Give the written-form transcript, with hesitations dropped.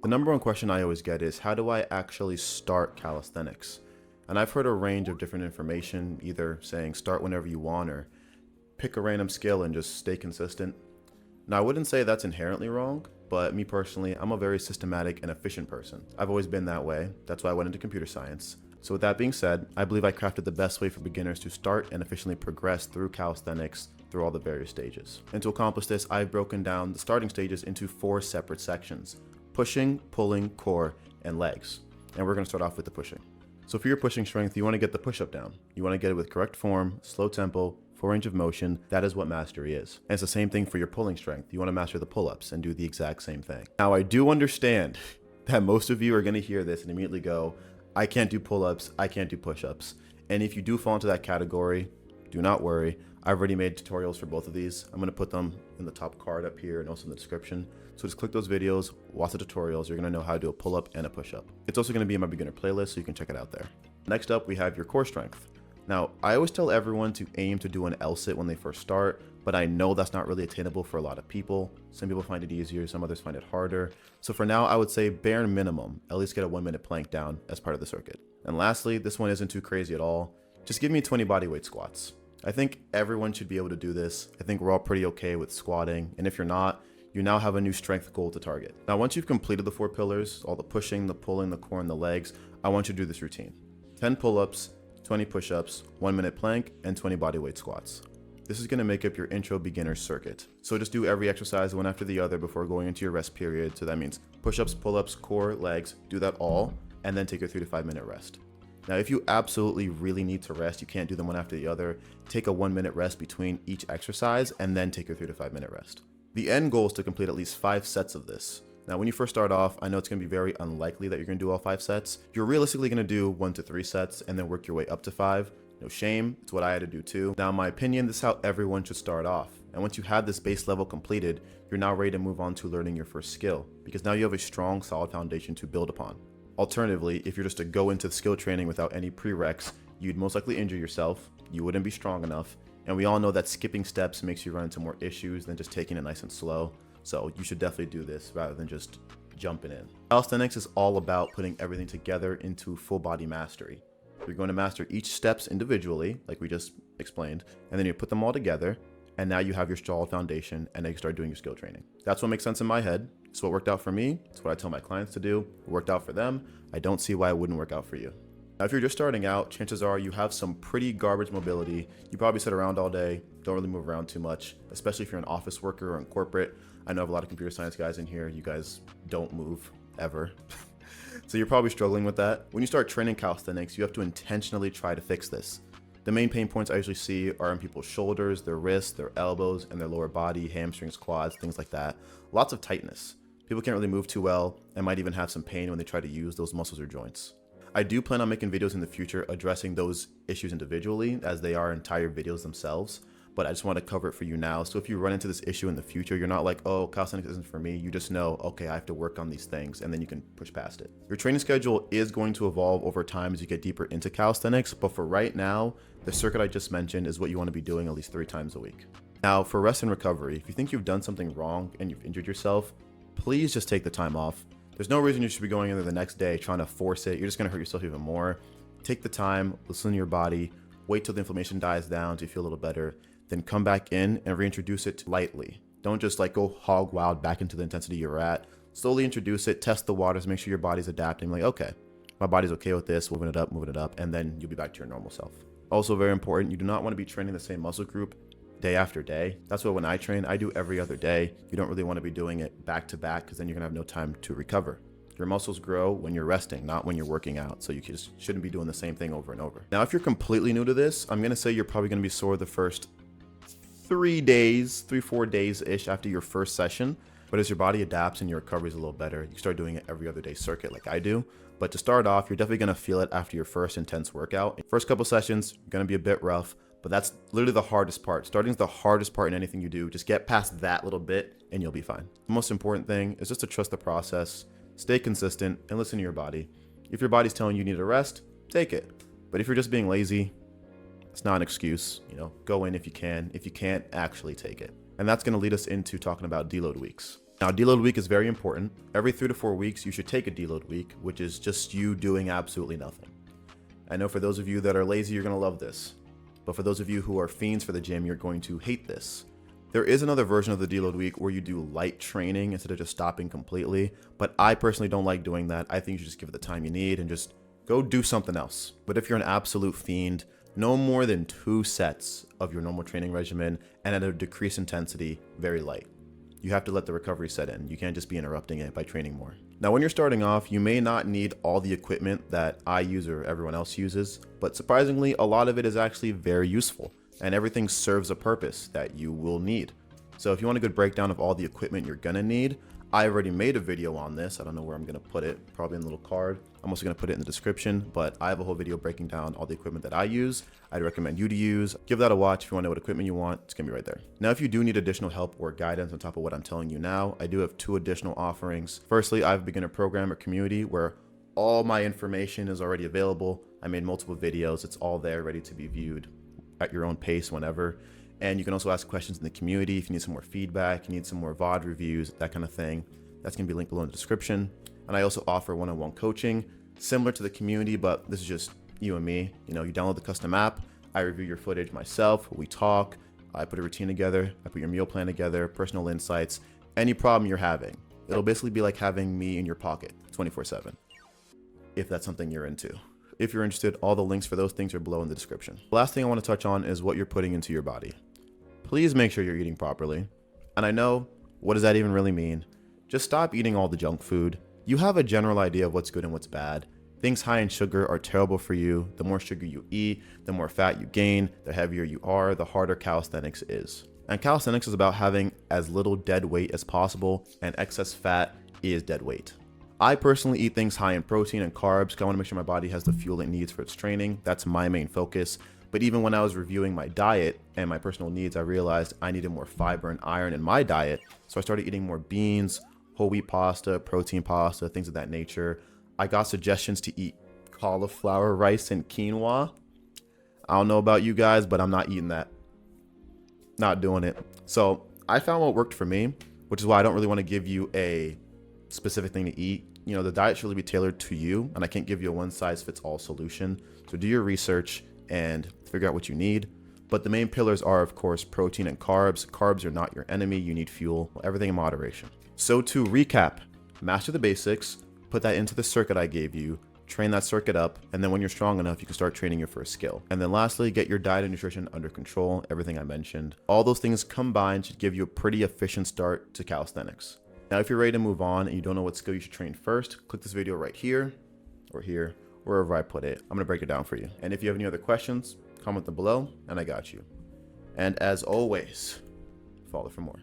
The number one question I always get is, how do I actually start calisthenics? And I've heard a range of different information, either saying start whenever you want or pick a random skill and just stay consistent. Now, I wouldn't say that's inherently wrong, but me personally, I'm a very systematic and efficient person. I've always been that way. That's why I went into computer science. So with that being said, I believe I crafted the best way for beginners to start and efficiently progress through calisthenics through all the various stages. And to accomplish this, I've broken down the starting stages into 4 separate sections: pushing, pulling, core, and legs. And we're gonna start off with the pushing. So for your pushing strength, you wanna get the push-up down. You wanna get it with correct form, slow tempo, full range of motion. That is what mastery is. And it's the same thing for your pulling strength. You wanna master the pull-ups and do the exact same thing. Now, I do understand that most of you are gonna hear this and immediately go, I can't do pull-ups, I can't do push-ups. And if you do fall into that category, do not worry. I've already made tutorials for both of these. I'm gonna put them in the top card up here and also in the description. So just click those videos, watch the tutorials. You're gonna know how to do a pull-up and a push-up. It's also gonna be in my beginner playlist, so you can check it out there. Next up, we have your core strength. Now, I always tell everyone to aim to do an L-sit when they first start, but I know that's not really attainable for a lot of people. Some people find it easier, some others find it harder. So for now, I would say bare minimum, at least get a 1-minute plank down as part of the circuit. And lastly, this one isn't too crazy at all. Just give me 20 bodyweight squats. I think everyone should be able to do this. I think we're all pretty okay with squatting. And if you're not, you now have a new strength goal to target. Now, once you've completed the 4 pillars, all the pushing, the pulling, the core, and the legs, I want you to do this routine: 10 pull-ups, 20 push-ups, 1-minute plank, and 20 bodyweight squats. This is gonna make up your intro beginner circuit. So just do every exercise one after the other before going into your rest period. So that means push-ups, pull-ups, core, legs, do that all, and then take your 3 to 5 minute rest. Now, if you absolutely really need to rest, you can't do them one after the other, take a 1-minute rest between each exercise and then take your 3 to 5 minute rest. The end goal is to complete at least 5 sets of this. Now, when you first start off, I know it's gonna be very unlikely that you're gonna do all 5 sets. You're realistically gonna do 1 to 3 sets and then work your way up to 5. No shame, it's what I had to do too. Now, in my opinion, this is how everyone should start off. And once you have this base level completed, you're now ready to move on to learning your first skill, because now you have a strong, solid foundation to build upon. Alternatively, if you're just to go into skill training without any prereqs, you'd most likely injure yourself, you wouldn't be strong enough, and we all know that skipping steps makes you run into more issues than just taking it nice and slow. So you should definitely do this rather than just jumping in. Calisthenics is all about putting everything together into full body mastery. You're going to master each steps individually, like we just explained, and then you put them all together, and now you have your solid foundation, and then you start doing your skill training. That's what makes sense in my head. It's what worked out for me. It's what I tell my clients to do. It worked out for them. I don't see why it wouldn't work out for you. Now, if you're just starting out, chances are you have some pretty garbage mobility. You probably sit around all day, don't really move around too much, especially if you're an office worker or in corporate. I know I have a lot of computer science guys in here. You guys don't move ever. So you're probably struggling with that. When you start training calisthenics, you have to intentionally try to fix this. The main pain points I usually see are in people's shoulders, their wrists, their elbows, and their lower body, hamstrings, quads, things like that. Lots of tightness. People can't really move too well and might even have some pain when they try to use those muscles or joints. I do plan on making videos in the future addressing those issues individually, as they are entire videos themselves, but I just want to cover it for you now. So if you run into this issue in the future, you're not like, oh, calisthenics isn't for me. You just know, okay, I have to work on these things, and then you can push past it. Your training schedule is going to evolve over time as you get deeper into calisthenics, but for right now, the circuit I just mentioned is what you want to be doing at least 3 times a week. Now, for rest and recovery, if you think you've done something wrong and you've injured yourself, please just take the time off. There's no reason you should be going in there the next day trying to force it. You're just gonna hurt yourself even more. Take the time, listen to your body, wait till the inflammation dies down to feel a little better, then come back in and reintroduce it lightly. Don't just like go hog wild back into the intensity you're at. Slowly introduce it, test the waters, make sure your body's adapting. Like, okay, my body's okay with this, moving it up, and then you'll be back to your normal self. Also very important, you do not want to be training the same muscle group day after day. That's why when I train, I do every other day. You don't really want to be doing it back to back, because then you're gonna have no time to recover. Your muscles grow when you're resting, not when you're working out. So you just shouldn't be doing the same thing over and over. Now, if you're completely new to this, I'm gonna say you're probably gonna be sore the first 3 days, 4 days-ish after your first session. But as your body adapts and your recovery is a little better, you start doing it every other day circuit like I do. But to start off, you're definitely gonna feel it after your first intense workout. First couple sessions, gonna be a bit rough, but that's literally the hardest part. Starting is the hardest part in anything you do. Just get past that little bit and you'll be fine. The most important thing is just to trust the process, stay consistent, and listen to your body. If your body's telling you need a rest, take it. But if you're just being lazy, it's not an excuse. Go in if you can. If you can't, actually take it. And that's gonna lead us into talking about deload weeks. Now, deload week is very important. Every 3 to 4 weeks, you should take a deload week, which is just you doing absolutely nothing. I know for those of you that are lazy, you're going to love this. But for those of you who are fiends for the gym, you're going to hate this. There is another version of the deload week where you do light training instead of just stopping completely. But I personally don't like doing that. I think you should just give it the time you need and just go do something else. But if you're an absolute fiend, no more than 2 sets of your normal training regimen and at a decreased intensity, very light. You have to let the recovery set in. You can't just be interrupting it by training more. Now, when you're starting off, you may not need all the equipment that I use or everyone else uses, but surprisingly, a lot of it is actually very useful and everything serves a purpose that you will need. So if you want a good breakdown of all the equipment you're gonna need, I already made a video on this. I don't know where I'm gonna put it, probably in a little card. I'm also gonna put it in the description, but I have a whole video breaking down all the equipment that I use. I'd recommend you to use. Give that a watch if you wanna know what equipment you want. It's gonna be right there. Now, if you do need additional help or guidance on top of what I'm telling you now, I do have 2 additional offerings. Firstly, I have a beginner program or community where all my information is already available. I made multiple videos. It's all there ready to be viewed at your own pace whenever. And you can also ask questions in the community if you need some more feedback, you need some more VOD reviews, that kind of thing. That's gonna be linked below in the description. And I also offer one-on-one coaching, similar to the community, but this is just you and me. You know, you download the custom app, I review your footage myself, we talk, I put a routine together, I put your meal plan together, personal insights, any problem you're having. It'll basically be like having me in your pocket 24/7, if that's something you're into. If you're interested, all the links for those things are below in the description. The last thing I want to touch on is what you're putting into your body. Please make sure you're eating properly. And I know, what does that even really mean? Just stop eating all the junk food. You have a general idea of what's good and what's bad. Things high in sugar are terrible for you. The more sugar you eat, the more fat you gain, the heavier you are, the harder calisthenics is. And calisthenics is about having as little dead weight as possible, and excess fat is dead weight. I personally eat things high in protein and carbs because I want to make sure my body has the fuel it needs for its training. That's my main focus. But even when I was reviewing my diet and my personal needs, I realized I needed more fiber and iron in my diet. So I started eating more beans, whole wheat pasta, protein pasta, things of that nature. I got suggestions to eat cauliflower rice and quinoa. I don't know about you guys, but I'm not eating that. Not doing it. So I found what worked for me, which is why I don't really want to give you a specific thing to eat. You know, the diet should really be tailored to you, and I can't give you a one-size-fits-all solution. So do your research and figure out what you need. But the main pillars are, of course, protein and carbs. Carbs are not your enemy. You need fuel, everything in moderation. So to recap, master the basics, put that into the circuit I gave you, train that circuit up, and then when you're strong enough, you can start training your first skill. And then lastly, get your diet and nutrition under control, everything I mentioned. All those things combined should give you a pretty efficient start to calisthenics. Now, if you're ready to move on and you don't know what skill you should train first, click this video right here, wherever I put it. I'm gonna break it down for you. And if you have any other questions, comment them below and I got you. And as always, follow for more.